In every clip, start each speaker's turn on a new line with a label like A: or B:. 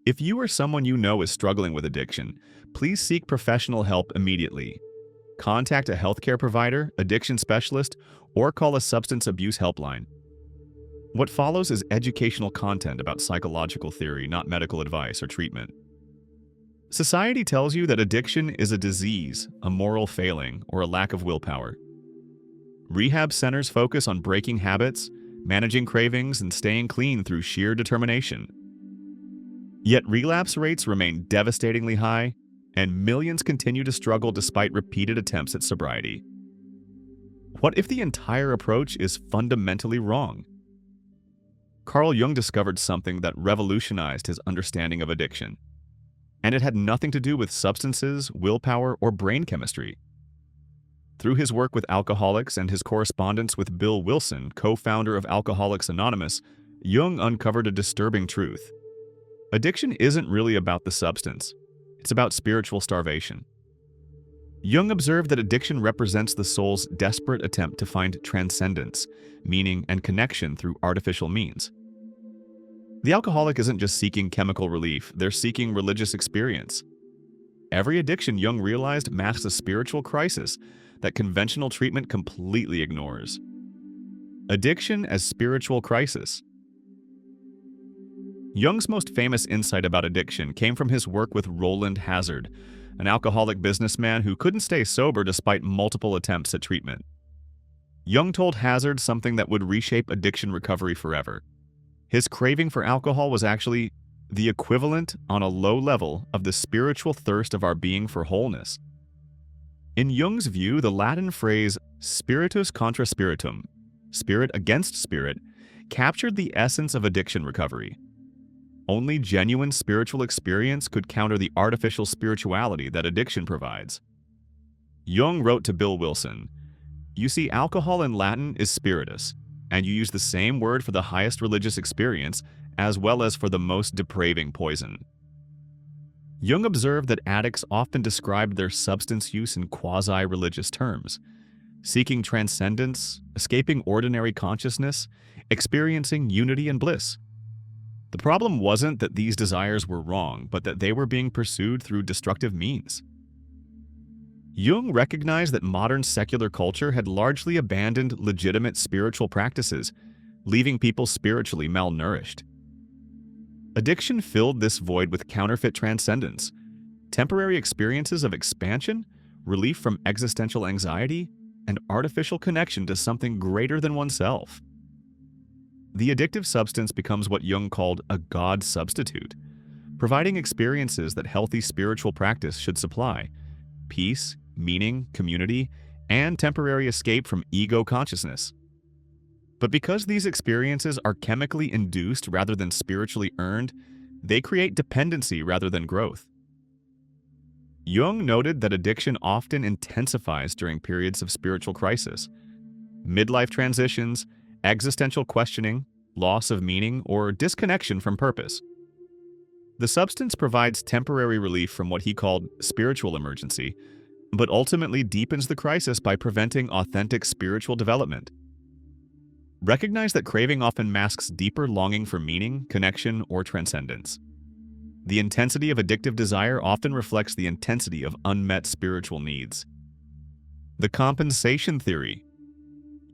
A: If you or someone you know is struggling with addiction, please seek professional help immediately. Contact a healthcare provider, addiction specialist, or call a substance abuse helpline. What follows is educational content about psychological theory, not medical advice or treatment. Society tells you that addiction is a disease, a moral failing, or a lack of willpower. Rehab centers focus on breaking habits, managing cravings, and staying clean through sheer determination. Yet relapse rates remain devastatingly high, and millions continue to struggle despite repeated attempts at sobriety. What if the entire approach is fundamentally wrong? Carl Jung discovered something that revolutionized his understanding of addiction. And it had nothing to do with substances, willpower, or brain chemistry. Through his work with alcoholics and his correspondence with Bill Wilson, co-founder of Alcoholics Anonymous, Jung uncovered a disturbing truth. Addiction isn't really about the substance. It's about spiritual starvation. Jung observed that addiction represents the soul's desperate attempt to find transcendence, meaning, and connection through artificial means. The alcoholic isn't just seeking chemical relief, they're seeking religious experience. Every addiction, Jung realized, masks a spiritual crisis that conventional treatment completely ignores. Addiction as spiritual crisis. Jung's most famous insight about addiction came from his work with Roland Hazard, an alcoholic businessman who couldn't stay sober despite multiple attempts at treatment. Jung told Hazard something that would reshape addiction recovery forever. His craving for alcohol was actually the equivalent, on a low level, of the spiritual thirst of our being for wholeness. In Jung's view, the Latin phrase spiritus contra spiritum, spirit against spirit, captured the essence of addiction recovery. Only genuine spiritual experience could counter the artificial spirituality that addiction provides. Jung wrote to Bill Wilson, "You see, alcohol in Latin is spiritus, and you use the same word for the highest religious experience as well as for the most depraving poison." Jung observed that addicts often described their substance use in quasi-religious terms, seeking transcendence, escaping ordinary consciousness, experiencing unity and bliss. The problem wasn't that these desires were wrong, but that they were being pursued through destructive means. Jung recognized that modern secular culture had largely abandoned legitimate spiritual practices, leaving people spiritually malnourished. Addiction filled this void with counterfeit transcendence, temporary experiences of expansion, relief from existential anxiety, and artificial connection to something greater than oneself. The addictive substance becomes what Jung called a God substitute, providing experiences that healthy spiritual practice should supply: peace, meaning, community, and temporary escape from ego consciousness. But because these experiences are chemically induced rather than spiritually earned, they create dependency rather than growth. Jung noted that addiction often intensifies during periods of spiritual crisis. Midlife transitions, existential questioning, loss of meaning, or disconnection from purpose. The substance provides temporary relief from what he called spiritual emergency, but ultimately deepens the crisis by preventing authentic spiritual development. Recognize that craving often masks deeper longing for meaning, connection, or transcendence. The intensity of addictive desire often reflects the intensity of unmet spiritual needs. The compensation theory.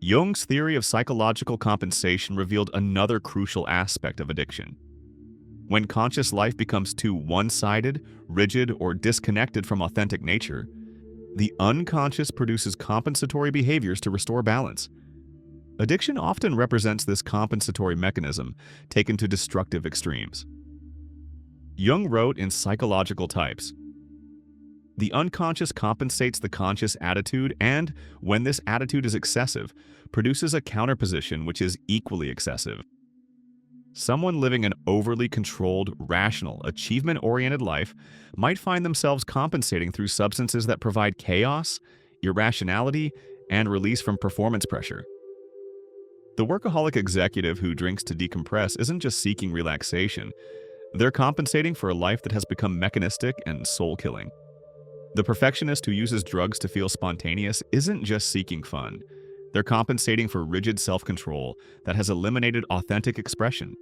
A: Jung's theory of psychological compensation revealed another crucial aspect of addiction. When conscious life becomes too one-sided, rigid, or disconnected from authentic nature, the unconscious produces compensatory behaviors to restore balance. Addiction often represents this compensatory mechanism taken to destructive extremes. Jung wrote in Psychological Types, "The unconscious compensates the conscious attitude and, when this attitude is excessive, produces a counterposition which is equally excessive. Someone living an overly controlled, rational, achievement-oriented life might find themselves compensating through substances that provide chaos, irrationality, and release from performance pressure. The workaholic executive who drinks to decompress isn't just seeking relaxation. They're compensating for a life that has become mechanistic and soul-killing. The perfectionist who uses drugs to feel spontaneous isn't just seeking fun. They're compensating for rigid self-control that has eliminated authentic expression."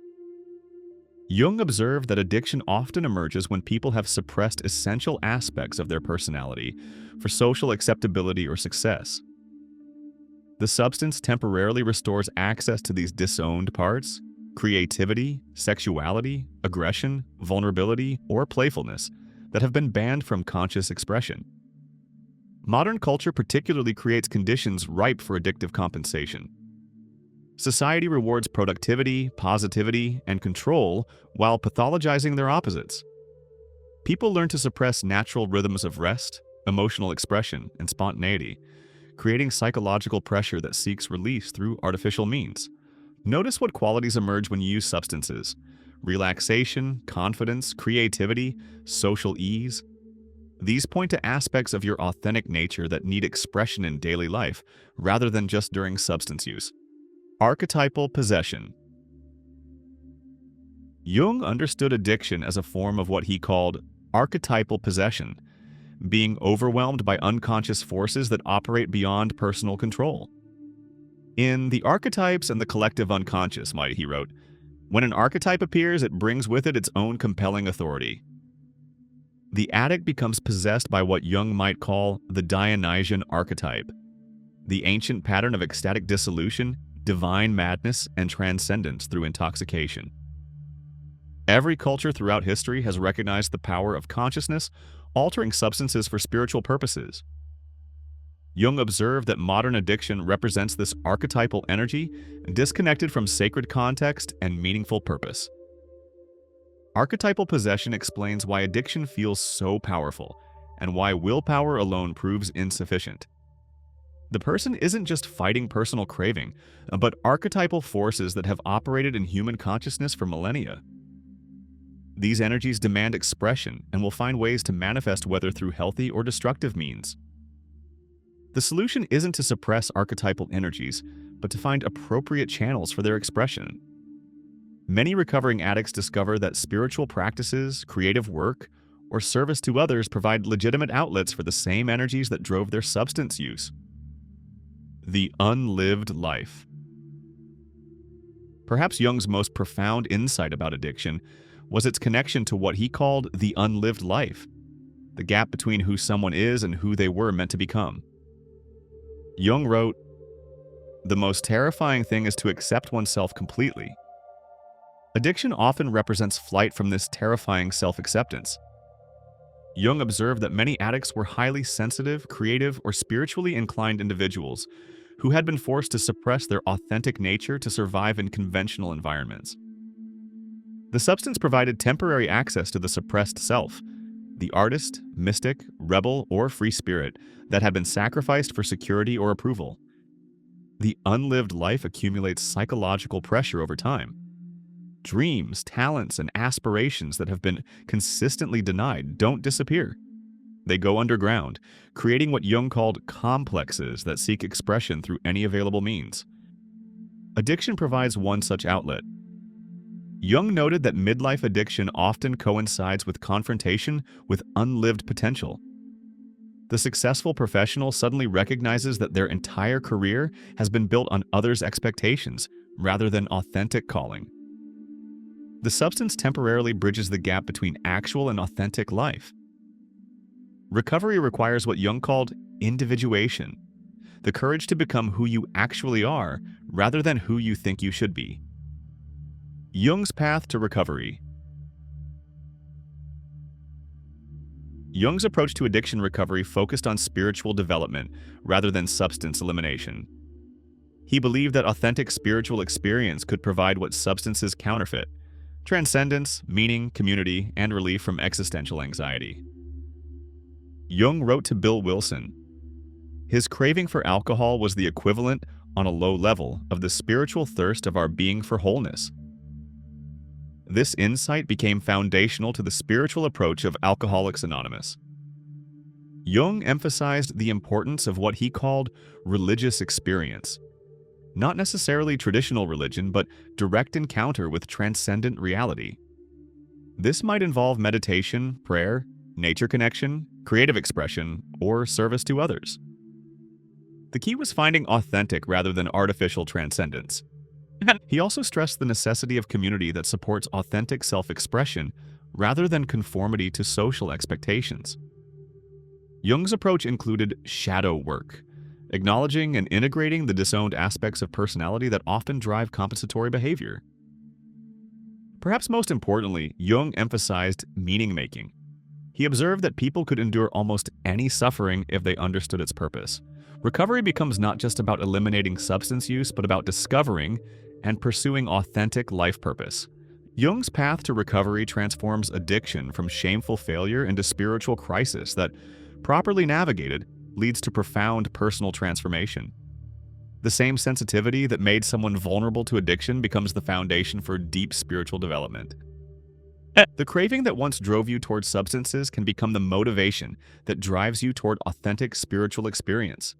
A: Jung observed that addiction often emerges when people have suppressed essential aspects of their personality for social acceptability or success. The substance temporarily restores access to these disowned parts, creativity, sexuality, aggression, vulnerability, or playfulness that have been banned from conscious expression. Modern culture particularly creates conditions ripe for addictive compensation. Society rewards productivity, positivity, and control while pathologizing their opposites. People learn to suppress natural rhythms of rest, emotional expression, and spontaneity, creating psychological pressure that seeks release through artificial means. Notice what qualities emerge when you use substances: relaxation, confidence, creativity, social ease. These point to aspects of your authentic nature that need expression in daily life, rather than just during substance use. Archetypal possession. Jung understood addiction as a form of what he called archetypal possession, being overwhelmed by unconscious forces that operate beyond personal control. In The Archetypes and the Collective Unconscious, he wrote, "When an archetype appears, it brings with it its own compelling authority." The addict becomes possessed by what Jung might call the Dionysian archetype, the ancient pattern of ecstatic dissolution, divine madness, and transcendence through intoxication. Every culture throughout history has recognized the power of consciousness, altering substances for spiritual purposes. Jung observed that modern addiction represents this archetypal energy, disconnected from sacred context and meaningful purpose. Archetypal possession explains why addiction feels so powerful, and why willpower alone proves insufficient. The person isn't just fighting personal craving, but archetypal forces that have operated in human consciousness for millennia. These energies demand expression and will find ways to manifest, whether through healthy or destructive means. The solution isn't to suppress archetypal energies, but to find appropriate channels for their expression. Many recovering addicts discover that spiritual practices, creative work, or service to others provide legitimate outlets for the same energies that drove their substance use. The unlived life. Perhaps Jung's most profound insight about addiction was its connection to what he called the unlived life, the gap between who someone is and who they were meant to become. Jung wrote, "The most terrifying thing is to accept oneself completely." Addiction often represents flight from this terrifying self-acceptance. Jung observed that many addicts were highly sensitive, creative, or spiritually inclined individuals who had been forced to suppress their authentic nature to survive in conventional environments. The substance provided temporary access to the suppressed self, the artist, mystic, rebel, or free spirit that had been sacrificed for security or approval. The unlived life accumulates psychological pressure over time. Dreams, talents, and aspirations that have been consistently denied don't disappear. They go underground, creating what Jung called complexes that seek expression through any available means. Addiction provides one such outlet. Jung noted that midlife addiction often coincides with confrontation with unlived potential. The successful professional suddenly recognizes that their entire career has been built on others' expectations rather than authentic calling. The substance temporarily bridges the gap between actual and authentic life. Recovery requires what Jung called individuation, the courage to become who you actually are rather than who you think you should be. Jung's path to recovery. Jung's approach to addiction recovery focused on spiritual development rather than substance elimination. He believed that authentic spiritual experience could provide what substances counterfeit: transcendence, meaning, community, and relief from existential anxiety. Jung wrote to Bill Wilson, "His craving for alcohol was the equivalent, on a low level, of the spiritual thirst of our being for wholeness." This insight became foundational to the spiritual approach of Alcoholics Anonymous. Jung emphasized the importance of what he called religious experience. Not necessarily traditional religion, but direct encounter with transcendent reality. This might involve meditation, prayer, nature connection, creative expression, or service to others. The key was finding authentic rather than artificial transcendence. He also stressed the necessity of community that supports authentic self-expression rather than conformity to social expectations. Jung's approach included shadow work, acknowledging and integrating the disowned aspects of personality that often drive compensatory behavior. Perhaps most importantly, Jung emphasized meaning-making. He observed that people could endure almost any suffering if they understood its purpose. Recovery becomes not just about eliminating substance use, but about discovering and pursuing authentic life purpose. Jung's path to recovery transforms addiction from shameful failure into spiritual crisis that, properly navigated, leads to profound personal transformation. The same sensitivity that made someone vulnerable to addiction becomes the foundation for deep spiritual development. The craving that once drove you toward substances can become the motivation that drives you toward authentic spiritual experience.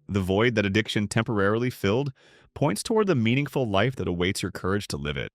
A: The void that addiction temporarily filled points toward the meaningful life that awaits your courage to live it.